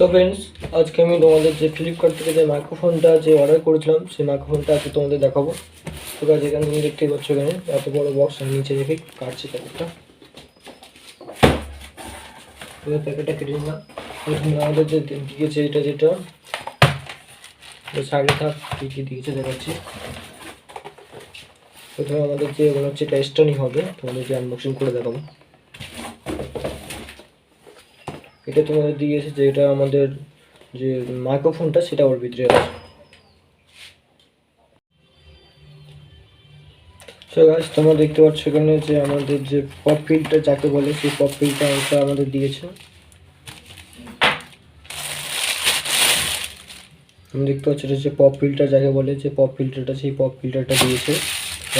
So friends, আজকে আমি তোমাদের যে ফ্লিপকার্ট থেকে যে মাইক্রোফোনটা যে অর্ডার করেছিলাম সেই মাইক্রোফোনটা আজকে তোমাদের দেখাবো। তো গাইস, এখানে তুমি দেখতেই পাচ্ছ, এখানে এত বড় বক্স আমি নিচে রেখে কাটছি প্যাকেটটা। এবার প্যাকেটটা কেটে নিলাম। প্রথমে আমাদের যে দিয়েছে এটা যেটা সাইডে থাক কী কী দিয়েছে দেখাচ্ছি। প্রথমে আমাদের যে মনে হচ্ছে এটা স্টার্নিং হবে, তোমাদের যে আনবক্সিং করে দেখাবো। এটা তোমাদের দিয়েছে যে এটা আমাদের যে মাইক্রোফোনটা সেটা ওর ভিতরে আছে। সো গাইস, তোমরা দেখতে পাচ্ছ এখানে যে আমাদের যে পপ ফিল্টার যাকে বলে সেই পপ ফিল্টারটা আমাদের দিয়েছে। তুমি দেখতে পাচ্ছ এটা যে পপ ফিল্টার যাকে বলে, যে পপ ফিল্টারটা সেই পপ ফিল্টারটা দিয়েছে,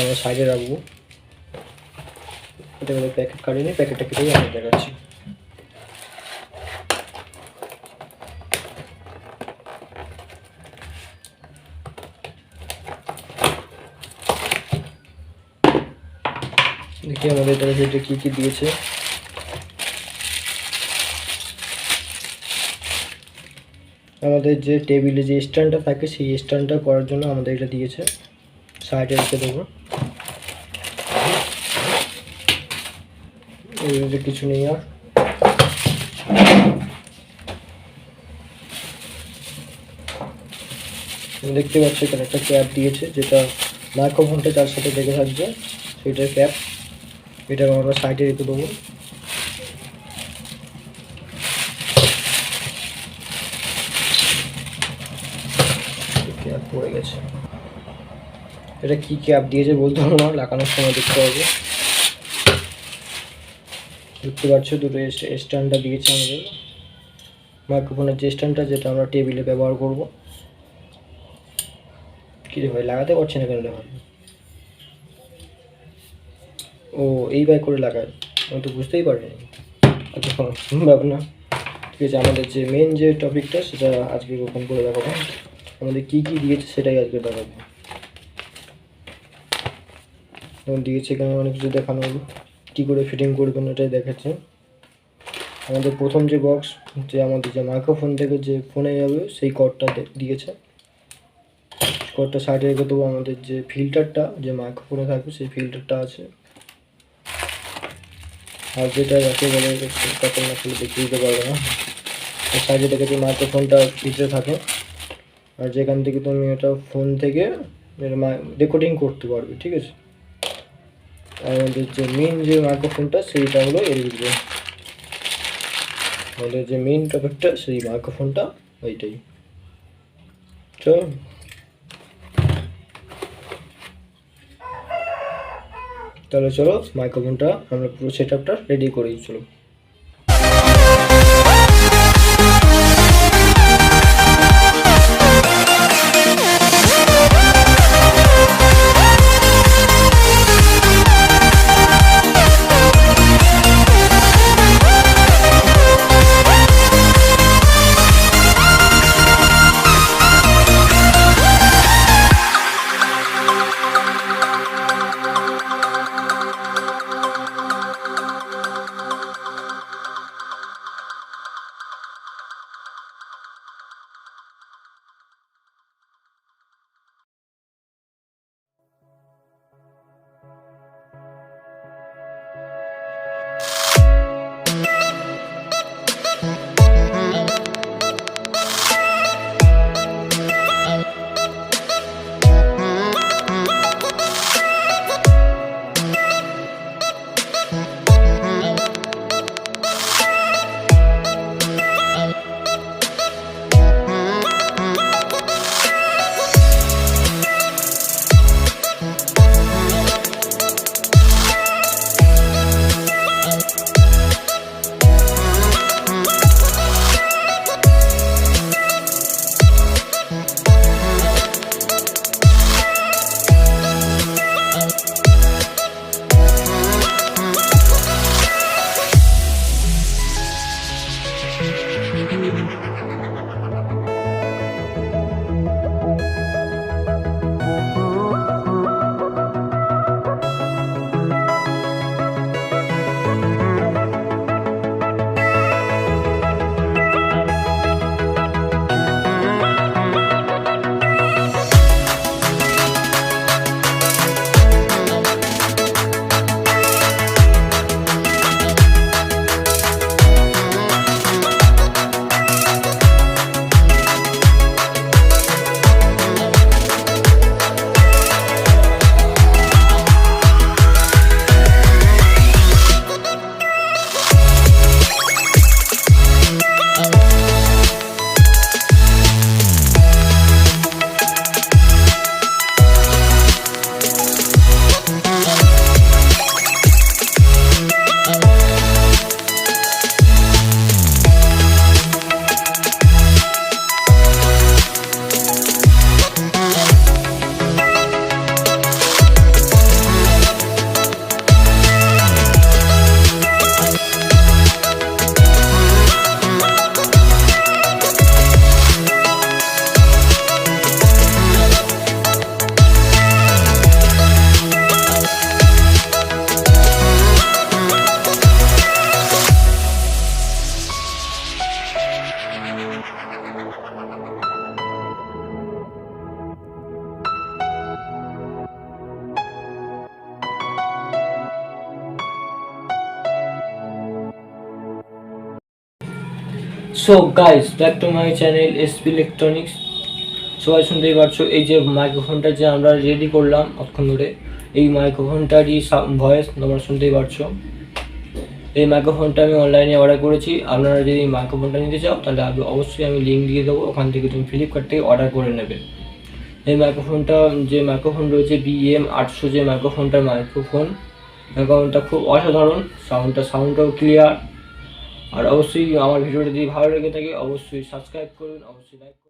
আমরা সাইডে রাখবো। এটা প্যাকেট কাটিনি, প্যাকেটটা কেটেই আমি দেখাচ্ছি। দেখি আমাদের এটা কী কী দিয়েছে। আমাদের যে টেবিলে যে স্ট্যান্ডটা থাকে সেই স্ট্যান্ডটা করার জন্য আমাদের এটা দিয়েছে, সাইডে রেখে দেবো। এর কিছু নেই আর। দেখতে পাচ্ছি এখানে একটা ক্যাপ দিয়েছে, যেটা মাইক্রোফোনটা তার সাথে লেগে থাকবে সেটার ক্যাপ। এটা আমরা সাইডে রেখে দেবো। ক্যাপ পড়ে গেছে। এটা কি ক্যাপ দিয়েছে বলতে পারবো না, লাগানোর সময় দেখতে হবে। দেখতে পাচ্ছ দুটো স্ট্যান্ডটা দিয়েছে আমাদের মাইক্রোফোনের যে স্ট্যান্ডটা, যেটা আমরা টেবিলে ব্যবহার করব। কি রে ভাই, লাগাতে পারছি না কেন ভাই? ও এই বাই করে লাগায়, আমি তো বুঝতেই পারিনি। আচ্ছা ব্যাপার না, ঠিক আছে। আমাদের যে মেন যে টপিকটা সেটা আজকে ওপেন করে দেখাবো। আমাদের কী কী দিয়েছে সেটাই আজকে দেখাবো। দিয়েছে এখানে অনেক কিছু দেখানো হলো, কী করে ফিটিং করবেন এটাই দেখাচ্ছে। আমাদের প্রথম যে বক্স, যে আমাদের যে মাইক্রোফোন থেকে যে ফোনে যাবে সেই কর্ডটা দিয়েছে। কর্ডটা সাইডে রেখে দেবো। আমাদের যে ফিল্টারটা যে মাইক্রোফোনে থাকবে সেই ফিল্টারটা আছে। আর যেটা যাকে বলে তখন আসলে দেখতে দিতে পারবে না, সাইডে থেকে যে মাইক্রোফোনটা ভিতরে থাকে, আর যেখান থেকে তুমি এটা ফোন থেকে রেকর্ডিং করতে পারবে, ঠিক আছে। আর আমাদের যে মেন যে মাইক্রোফোনটা সেইটা হলো এর ভিতরে। আমাদের যে মেন টপিকটা সেই মাইক্রোফোনটা ওইটাই। চলো তাহলে চলো মাইক্রোফোনটা আমরা পুরো সেট আপটা রেডি করি। চলো। So guys, back to my channel SP electronics. সবাই শুনতেই পারছো, এই যে মাইক্রোফোনটা যে আমরা রেডি করলাম অতক্ষণ ধরে, এই মাইক্রোফোনটারই ভয়েস তোমরা শুনতেই পারছো। এই মাইক্রোফোনটা আমি অনলাইনে অর্ডার করেছি। আপনারা যদি এই মাইক্রোফোনটা নিতে চাও তাহলে অবশ্যই আমি লিঙ্ক দিয়ে দেবো, ওখান থেকে তুমি ফ্লিপকার্ট থেকে অর্ডার করে নেবে। এই মাইক্রোফোনটা যে মাইক্রোফোন রয়েছে BM800, যে মাইক্রোফোনটা খুব অসাধারণ, সাউন্ডটাও ক্লিয়ার। আর অবশ্যই আমার ভিডিওটা যদি ভালো লেগে থাকে অবশ্যই সাবস্ক্রাইব করবেন, অবশ্যই লাইক করবেন।